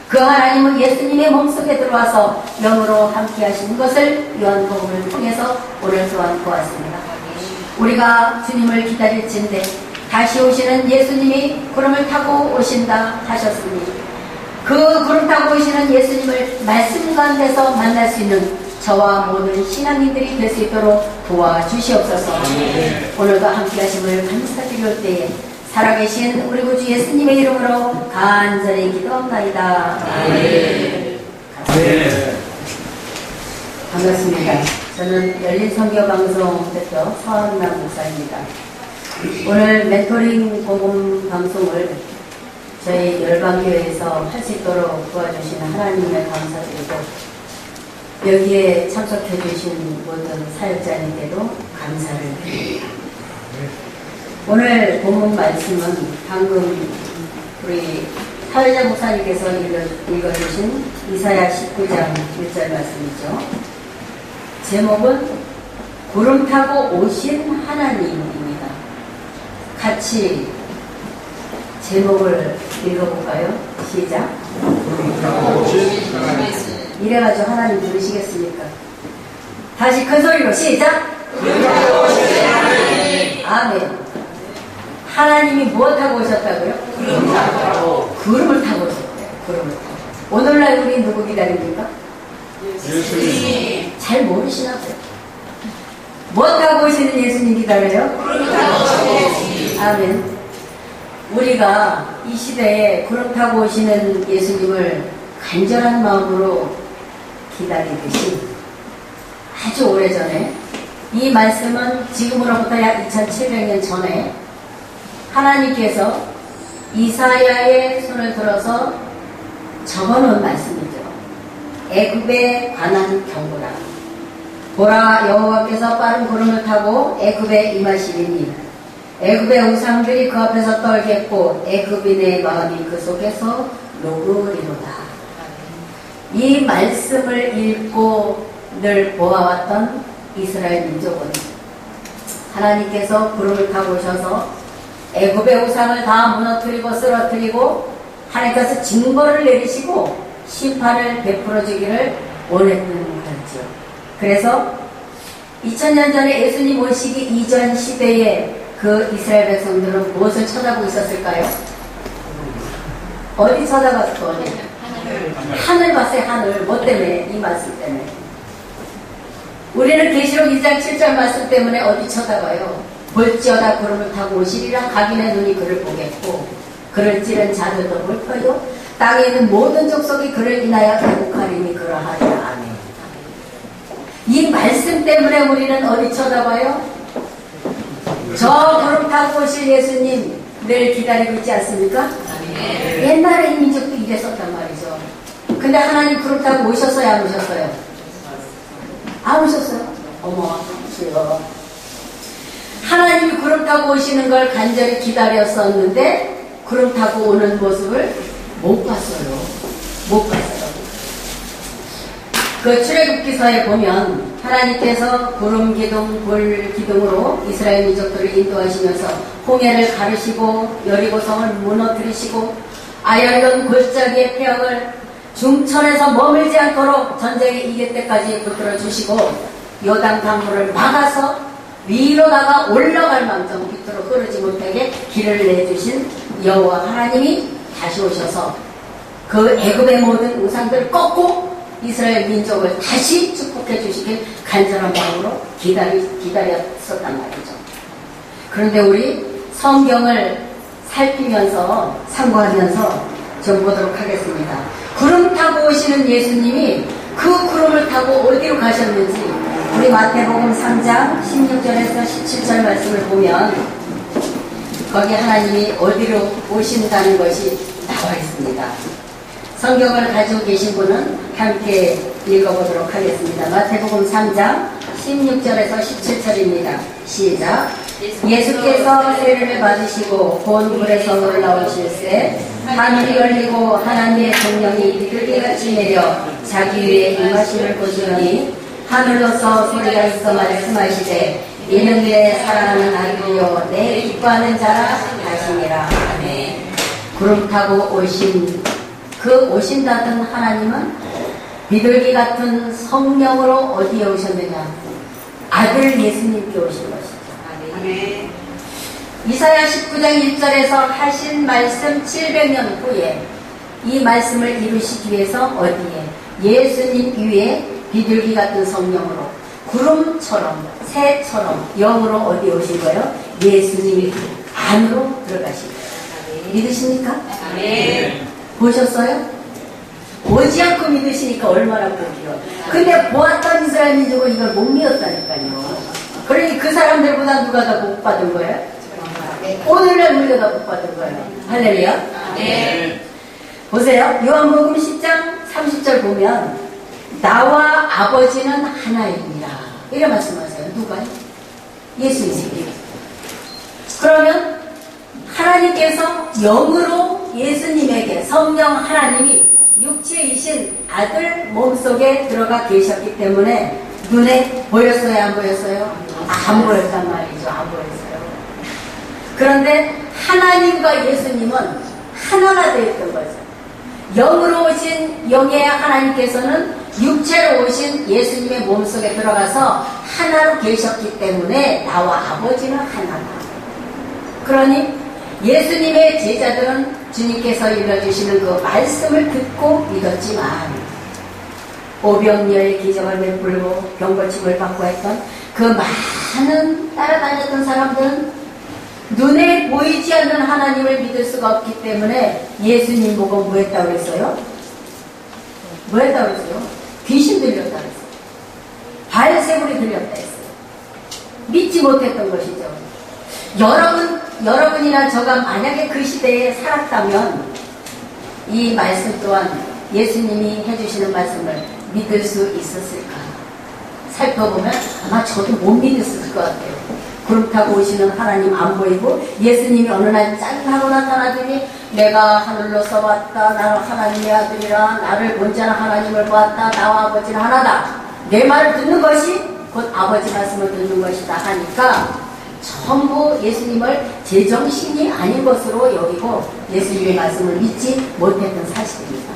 그 하나님은 예수님의 몸속에 들어와서 영으로 함께 하신 것을 요한복음을 통해서 오늘 또한 보았습니다. 우리가 주님을 기다릴진데 다시 오시는 예수님이 구름을 타고 오신다 하셨으니 그 구름 타고 오시는 예수님을 말씀 가운데서 만날 수 있는 저와 모든 신앙인들이 될 수 있도록 도와주시옵소서. 오늘도 함께 하심을 감사드릴 때에 살아계신 우리 구주 예수님의 이름으로 간절히 기도합나이다. 네. 반갑습니다. 저는 열린선교방송 대표 서한남 목사입니다. 오늘 멘토링 복음 방송을 저희 열방교회에서 할 수 있도록 도와주시는 하나님을 감사드리고, 여기에 참석해 주신 모든 사역자님께도 감사를 드립니다. 오늘 본문 말씀은 방금 우리 사회자 목사님께서 읽어주신 이사야 19장 1절 말씀이죠. 제목은 구름 타고 오신 하나님입니다. 같이 제목을 읽어볼까요? 시작. 구름 타고 오신 하나님. 이래가지고 하나님 부르시겠습니까? 다시 큰 소리로 시작. 구름 타고 오신 하나님. 아멘. 하나님이 무엇하고 오셨다고요? 구름 타고. 구름을 타고 오셨대요. 구름을 타고. 오늘날 우리 누구 기다립니까? 예수님. 잘 모르시나 봐요. 무엇하고 오시는 예수님 기다려요? 구름 타고 오시는 예수님. 아멘. 우리가 이 시대에 구름 타고 오시는 예수님을 간절한 마음으로 기다리듯이 아주 오래전에, 이 말씀은 지금으로부터 약 2700년 전에 하나님께서 이사야의 손을 들어서 적어놓은 말씀이죠. 애굽에 관한 경고라. 보라, 여호와께서 빠른 구름을 타고 애굽에 임하시리니 애굽의 우상들이 그 앞에서 떨겠고 애굽인의 마음이 그 속에서 녹으리로다. 이 말씀을 읽고 늘 보아왔던 이스라엘 민족은 하나님께서 구름을 타고 오셔서 애굽의 우상을 다 무너뜨리고 쓰러뜨리고 하나님께서 징벌을 내리시고 심판을 베풀어 주기를 원했는 거죠. 그래서 2000년 전에 예수님 오시기 이전 시대에 그 이스라엘 백성들은 무엇을 쳐다보고 있었을까요? 어디 쳐다봤어? 하늘 봤어요. 하늘. 뭐 때문에? 이 말씀 때문에. 우리는 계시록 2장 7절 말씀 때문에 어디 쳐다봐요? 볼지어다 구름을 타고 오시리라. 각인의 눈이 그를 보겠고 그를 찌른 자들도 볼 거요. 땅에 있는 모든 족속이 그를 인하여 대국하리니 그러하리라. 아멘. 이 말씀 때문에 우리는 어디 쳐다봐요? 저 구름 타고 오실 예수님 늘 기다리고 있지 않습니까? 아멘. 옛날에 이 민족도 이랬었단 말이죠. 근데 하나님 구름 타고 오셨어요? 안 오셨어요? 안 오셨어요? 어머, 주여. 하나님이 구름 타고 오시는 걸 간절히 기다렸었는데 구름 타고 오는 모습을 못 봤어요. 못 봤어요. 그 출애굽기서에 보면 하나님께서 구름 기둥, 불 기둥으로 이스라엘 민족들을 인도하시면서 홍해를 가르시고 여리고성을 무너뜨리시고 아열던 골짜기의 폐역을 중천에서 머물지 않도록 전쟁에 이길 때까지 붙들어 주시고 요단 강물을 막아서 위로다가 올라갈 망정 밑으로 흐르지 못하게 길을 내주신 여호와 하나님이 다시 오셔서 그 애굽의 모든 우상들을 꺾고 이스라엘 민족을 다시 축복해 주시길 간절한 마음으로 기다렸었단 말이죠. 그런데 우리 성경을 살피면서 참고하면서 좀 보도록 하겠습니다. 구름 타고 오시는 예수님이 그 구름을 타고 어디로 가셨는지 우리 마태복음 3장 16절에서 17절 말씀을 보면 거기 하나님이 어디로 오신다는 것이 나와 있습니다. 성경을 가지고 계신 분은 함께 읽어보도록 하겠습니다. 마태복음 3장 16절에서 17절입니다. 시작. 예수께서 세례를 받으시고 본 물에서 올라오실새 하늘이 열리고 하나님의 성령이 비둘기같이 내려 자기 위에 임하심을 보시더니 하늘로서 소리가 있어 말씀하시되 이는 내 사랑하는 아들이요 내 기뻐하는 자라 하시니라. 아멘. 구름 타고 오신 그 오신다던 하나님은 비둘기 같은 성령으로 어디에 오셨느냐? 아들 예수님께 오신 것이죠. 아멘. 이사야 19장 1절에서 하신 말씀 700년 후에 이 말씀을 이루시기 위해서 어디에? 예수님 위에 비둘기 같은 성령으로 구름처럼 새처럼 영으로 어디 오신 거예요? 예수님이 안으로 들어가시는 거예요. 믿으십니까? 보셨어요? 보지 않고 믿으시니까 얼마나 복이요. 근데 보았던 이스라엘 민족은 이걸 못 믿었다니까요. 그러니 그 사람들보다 누가 더 복 받은 거예요? 오늘날 우리가 더 복 받은 거예요. 할렐루야. 보세요. 요한복음 10장 30절 보면 나와 아버지는 하나입니다. 이런 말씀하세요. 누가요? 예수님이. 그러면 하나님께서 영으로 예수님에게 성령 하나님이 육체이신 아들 몸속에 들어가 계셨기 때문에 눈에 보였어요? 안 보였어요? 안 보였단 말이죠. 안 보였어요. 그런데 하나님과 예수님은 하나가 되었던 거죠. 영으로 오신 영의 하나님께서는 육체로 오신 예수님의 몸속에 들어가서 하나로 계셨기 때문에 나와 아버지는 하나다. 그러니 예수님의 제자들은 주님께서 일러주시는 그 말씀을 듣고 믿었지만 오병이어의 기적을 베풀고 병고침을 받고 했던 그 많은 따라다녔던 사람들은 눈에 보이지 않는 하나님을 믿을 수가 없기 때문에 예수님 보고 뭐 했다고 그랬어요? 뭐 했다고 그랬어요? 귀신 들렸다고 그랬어요. 발세불이 들렸다 했어요. 믿지 못했던 것이죠. 여러분이나 저가 만약에 그 시대에 살았다면 이 말씀 또한 예수님이 해주시는 말씀을 믿을 수 있었을까? 살펴보면 아마 저도 못 믿었을 것 같아요. 구름 타고 오시는 하나님 안 보이고 예수님이 어느 날 짠하고 나타나더니 내가 하늘로서 왔다. 나는 하나님의 아들이라. 나를 본 자는 하나님을 보았다. 나와 아버지는 하나다. 내 말을 듣는 것이 곧 아버지 말씀을 듣는 것이다 하니까 전부 예수님을 제정신이 아닌 것으로 여기고 예수님의 말씀을 믿지 못했던 사실입니다.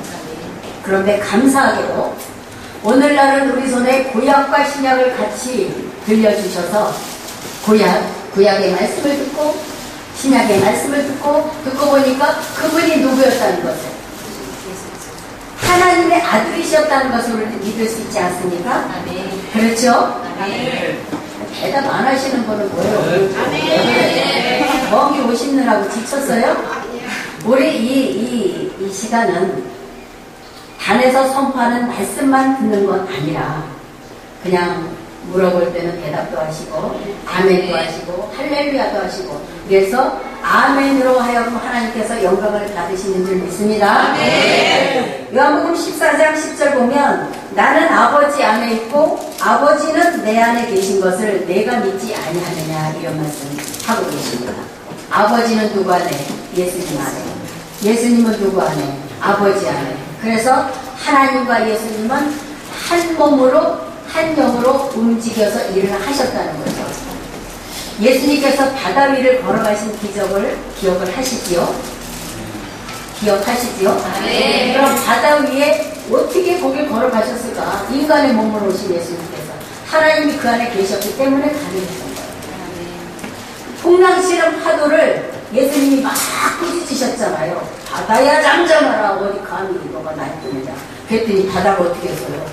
그런데 감사하게도 오늘날은 우리 손에 구약과 신약을 같이 들려주셔서 구약의 말씀을 듣고 신약의 말씀을 듣고 보니까 그분이 누구였다는 것을 하나님의 아들이셨다는 것을 믿을 수 있지 않습니까? 그렇죠? 대답 안 하시는 분은 뭐예요? 먼 길 오시느라고 지쳤어요? 우리 이 시간은 단에서 선포하는 말씀만 듣는 건 아니라 그냥 물어볼 때는 대답도 하시고 아멘도 하시고 할렐루야도 하시고 그래서 아멘으로 하여금 하나님께서 영광을 받으시는 줄 믿습니다. 요한복음 14장 10절 보면 나는 아버지 안에 있고 아버지는 내 안에 계신 것을 내가 믿지 아니하느냐 이런 말씀 하고 계십니다. 아버지는 누구 안에? 예수님 안에. 예수님은 누구 안에? 아버지 안에. 그래서 하나님과 예수님은 한 몸으로 한 영으로 움직여서 일을 하셨다는 거죠. 예수님께서 바다 위를 걸어가신 기적을 기억을 하시지요? 기억하시지요? 그럼 바다 위에 어떻게 거길 걸어가셨을까? 인간의 몸으로 오신 예수님께서 하나님이 그 안에 계셨기 때문에 가능했던 거예요. 풍랑치는 파도를 예수님이 막 꾸짖으셨잖아요. 바다야 잠잠하라. 어디 감히 너가 날 뜨느냐. 그랬더니 바다가 어떻게 했어요?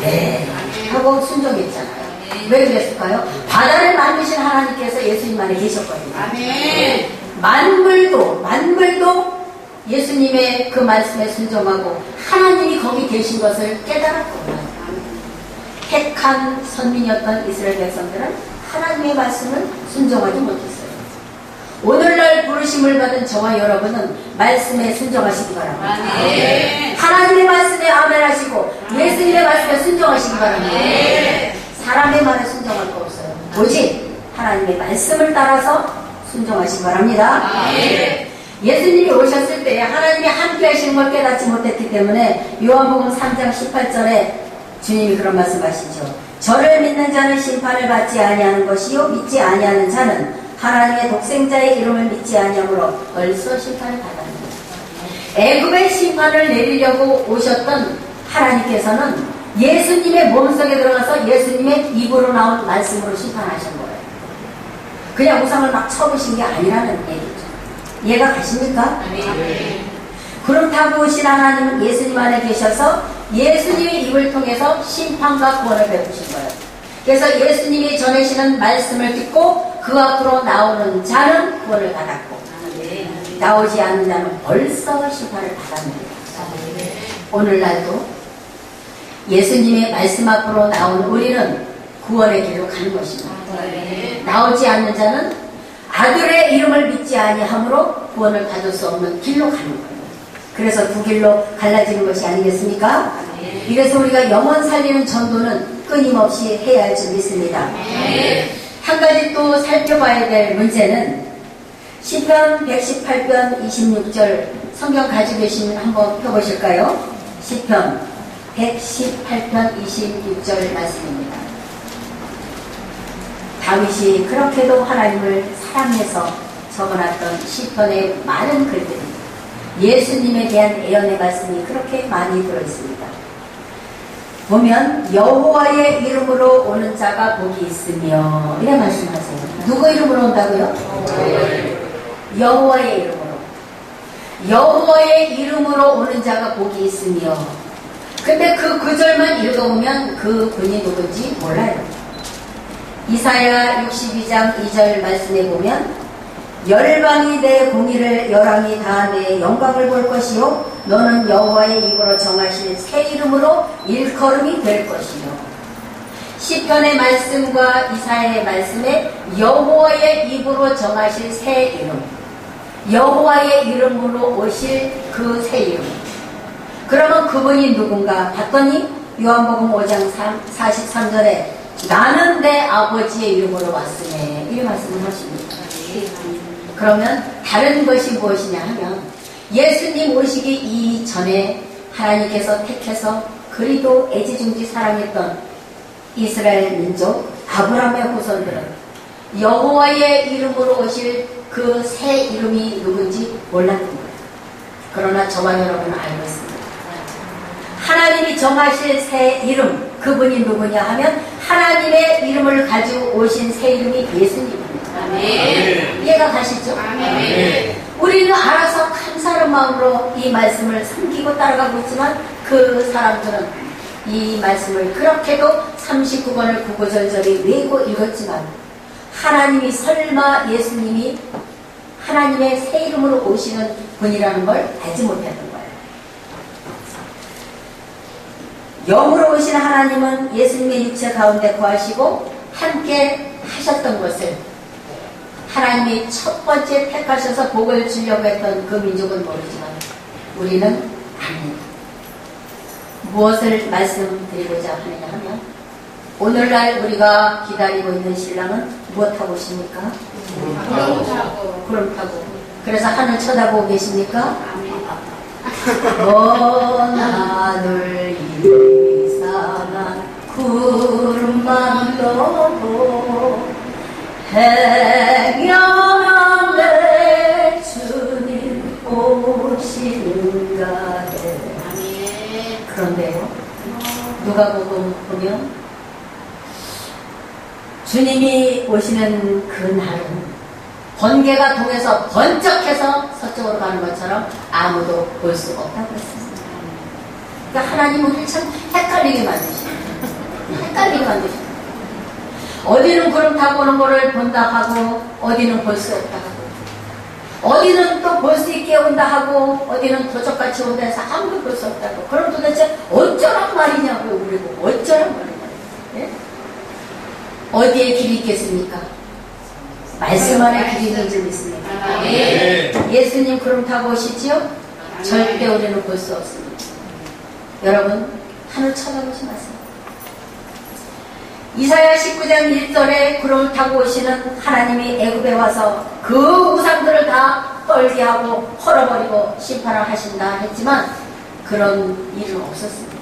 네. 하고 순종했잖아요. 왜 그랬을까요? 바다를 만드신 하나님께서 예수님 안에 계셨거든요. 만물도 예수님의 그 말씀에 순종하고 하나님이 거기 계신 것을 깨달았구나. 택한 선민이었던 이스라엘 백성들은 하나님의 말씀을 순종하지 못했어요. 오늘날 부르심을 받은 저와 여러분은 말씀에 순종하시기 바랍니다. 하나님의 말씀에 아멘하시고 예수님의 말씀에 순종하시기 바랍니다. 사람의 말에 순종할 거 없어요. 오직 하나님의 말씀을 따라서 순종하시기 바랍니다. 예수님이 오셨을 때 하나님이 함께 하시는 걸 깨닫지 못했기 때문에 요한복음 3장 18절에 주님이 그런 말씀하시죠. 저를 믿는 자는 심판을 받지 아니하는 것이요 믿지 아니하는 자는 하나님의 독생자의 이름을 믿지 아니하므로 벌써 심판을 받았습니다. 애굽의 심판을 내리려고 오셨던 하나님께서는 예수님의 몸속에 들어가서 예수님의 입으로 나온 말씀으로 심판하신 거예요. 그냥 우상을 막 쳐보신 게 아니라는 얘기죠. 이해가 가십니까? 구름 타고 오신 하나님은 예수님 안에 계셔서 예수님의 입을 통해서 심판과 구원을 베푸신 거예요. 그래서 예수님이 전하시는 말씀을 듣고 그 앞으로 나오는 자는 구원을 받았고 나오지 않는 자는 벌써 심판을 받았습니다. 오늘날도 예수님의 말씀 앞으로 나온 우리는 구원의 길로 가는 것입니다. 나오지 않는 자는 아들의 이름을 믿지 아니함으로 구원을 받을 수 없는 길로 가는 거예요. 그래서 두 길로 갈라지는 것이 아니겠습니까? 이래서 우리가 영혼 살리는 전도는 끊임없이 해야 할 줄 믿습니다. 한 가지 또 살펴봐야 될 문제는 시편 118편 26절 성경 가지고 계시면 한번 펴보실까요? 시편 118편 26절 말씀입니다. 다윗이 그렇게도 하나님을 사랑해서 적어놨던 시편의 많은 글들이 예수님에 대한 애언의 말씀이 그렇게 많이 들어있습니다. 보면 여호와의 이름으로 오는 자가 복이 있으며 이래 말씀하세요. 누구 이름으로 온다고요? 여호와의 이름으로. 여호와의 이름으로 오는 자가 복이 있으며. 근데 그 구절만 읽어보면 그 분이 누군지 몰라요. 이사야 62장 2절 말씀에 보면 열방이 내 공의를 열왕이 다 내 영광을 볼 것이요 너는 여호와의 입으로 정하실 새 이름으로 일컬음이 될 것이요. 시편의 말씀과 이사야의 말씀에 여호와의 입으로 정하실 새 이름, 여호와의 이름으로 오실 그 새 이름. 그러면 그분이 누군가 봤더니 요한복음 5장 43절에 나는 내 아버지의 이름으로 왔으네 이 말씀을 하십니다. 그러면 다른 것이 무엇이냐 하면 예수님 오시기 이전에 하나님께서 택해서 그리도 애지중지 사랑했던 이스라엘 민족 아브라함의 후손들은 여호와의 이름으로 오실 그 새 이름이 누군지 몰랐던 거예요. 그러나 저와 여러분은 알고 있습니다. 하나님이 정하실 새 이름 그분이 누구냐 하면 하나님의 이름을 가지고 오신 새 이름이 예수님입니다. 아멘. 이해가 가시죠? 아멘. 우리는 알아서 감사한 마음으로 이 말씀을 섬기고 따라가고 있지만 그 사람들은 이 말씀을 그렇게도 39번을 구구절절히 외고 읽었지만 하나님이 설마 예수님이 하나님의 새 이름으로 오시는 분이라는 걸 알지 못했던 거예요. 영으로 오신 하나님은 예수님의 육체 가운데 거하시고 함께 하셨던 것을 하나님이 첫 번째 택하셔서 복을 주려고 했던 그 민족은 모르지만 우리는 압니다. 무엇을 말씀드리고자 하느냐 하면 오늘날 우리가 기다리고 있는 신랑은 무엇하고 오십니까? 구름 타고. 그래서 하늘 쳐다보고 계십니까? 먼 하늘 이상한 구름만 떠고 행여한 내 주님 오시는가 해. 그런데요 누가복음 보면 주님이 오시는 그 날은 번개가 동에서 번쩍해서 서쪽으로 가는 것처럼 아무도 볼 수 없다고 했습니다. 그러니까 하나님 우리를 참 헷갈리게 만드십니다. 헷갈리게 만드십니다. 어디는 구름 타고 오는 거를 본다 하고 어디는 볼 수 없다 하고 어디는 또 볼 수 있게 온다 하고 어디는 도적같이 온다 해서 아무도 볼 수 없다고. 그럼 도대체 어쩌란 말이냐고요. 우리고 어쩌란 말이냐고. 예? 어디에 길이 있겠습니까? 말씀 안에 길이 있는 줄 믿습니다. 예. 예수님 구름 타고 오시지요? 절대 우리는 볼 수 없습니다. 여러분 하늘 쳐다보지 마세요. 이사야 19장 1절에 구름을 타고 오시는 하나님이 애굽에 와서 그 우상들을 다 떨게 하고 헐어버리고 심판을 하신다 했지만 그런 일은 없었습니다.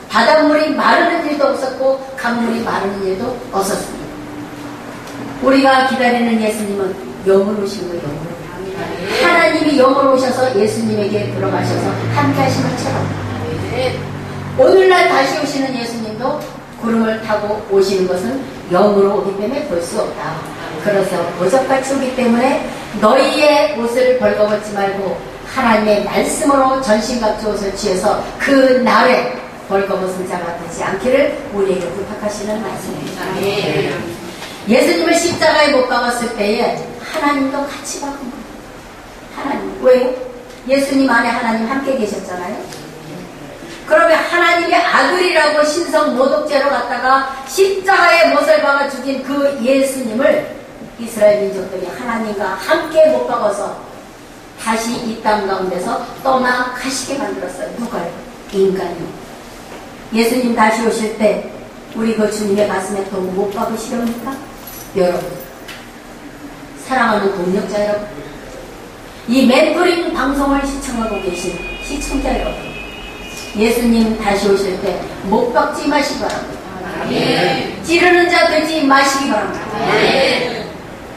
바닷물이 마르는 일도 없었고 강물이 마르는 일도 없었습니다. 우리가 기다리는 예수님은 영으로 오신 거예요. 영으로. 하나님이 영으로 오셔서 예수님에게 들어가셔서 함께 하시는 것처럼 오늘날 다시 오시는 예수님도 구름을 타고 오시는 것은 영으로 오기 때문에 볼 수 없다. 그래서 보석같이 오기 때문에 너희의 옷을 벌거벗지 말고 하나님의 말씀으로 전신갑주 옷을 취해서 그 날에 벌거벗은 자가 되지 않기를 우리에게 부탁하시는 말씀입니다. 예수님을 십자가에 못 박았을 때에 하나님도 같이 박은 거예요. 하나님. 왜요? 예수님 안에 하나님 함께 계셨잖아요. 그러면 하나님의 아들이라고 신성 모독죄로 갖다가 십자가에 못을 박아 죽인 그 예수님을 이스라엘 민족들이 하나님과 함께 못 박아서 다시 이 땅 가운데서 떠나가시게 만들었어요. 누가요? 인간이요. 예수님 다시 오실 때 우리 그 주님의 가슴에 또 못 박으시렵니까? 여러분, 사랑하는 동력자 여러분, 이 멘토링 방송을 시청하고 계신 시청자 여러분, 예수님 다시 오실 때 못 박지 마시기 바랍니다. 찌르는 자 되지 마시기 바랍니다.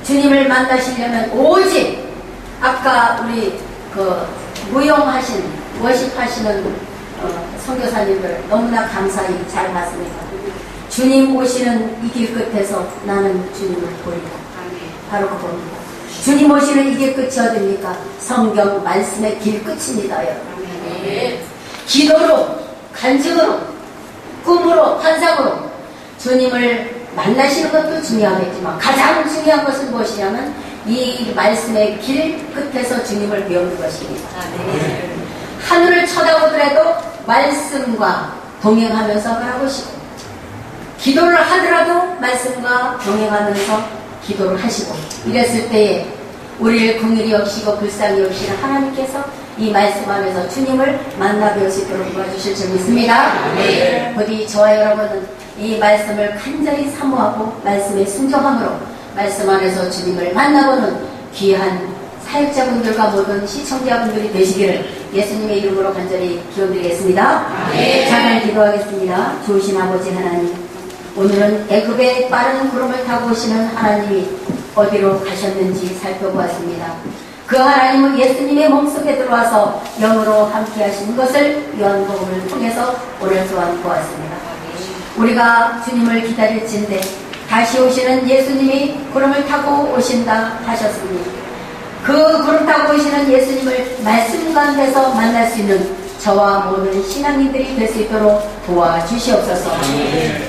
주님을 만나시려면 오직 아까 우리 그 무용하신 워십하시는 선교사님들 너무나 감사히 잘 봤습니다. 주님 오시는 이 길 끝에서 나는 주님을 보리라. 바로 그겁니다. 주님 오시는 이 길 끝이 어딥니까? 성경 말씀의 길 끝입니다. 여러분. 기도로, 간증으로, 꿈으로, 환상으로 주님을 만나시는 것도 중요하겠지만 가장 중요한 것은 무엇이냐면 이 말씀의 길 끝에서 주님을 배우는 것입니다. 하늘을 쳐다보더라도 말씀과 동행하면서 바라보시고, 기도를 하더라도 말씀과 동행하면서 기도를 하시고, 이랬을 때에 우리를 긍휼히 여기시고 불쌍히 여기시는 하나님께서 이 말씀 안에서 주님을 만나 뵐 수 있도록 도와주실 줄 믿습니다. 부디 저와 여러분은 이 말씀을 간절히 사모하고 말씀에 순종함으로 말씀 안에서 주님을 만나보는 귀한 사역자분들과 모든 시청자분들이 되시기를 예수님의 이름으로 간절히 기원드리겠습니다. 잠깐 기도하겠습니다. 좋으신 아버지 하나님, 오늘은 애굽의 빠른 구름을 타고 오시는 하나님이 어디로 가셨는지 살펴보았습니다. 그 하나님은 예수님의 몸속에 들어와서 영으로 함께 하신 것을 요한복음을 통해서 오늘 또한 보았습니다. 우리가 주님을 기다릴진데 다시 오시는 예수님이 구름을 타고 오신다 하셨습니다. 그 구름 타고 오시는 예수님을 말씀 가운데서 만날 수 있는 저와 모든 신앙인들이 될 수 있도록 도와주시옵소서.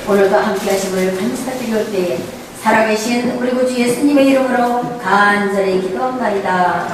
오늘도 함께 하심을 감사드릴 때에 살아계신 우리 구주 예수님의 이름으로 간절히 기도합니다.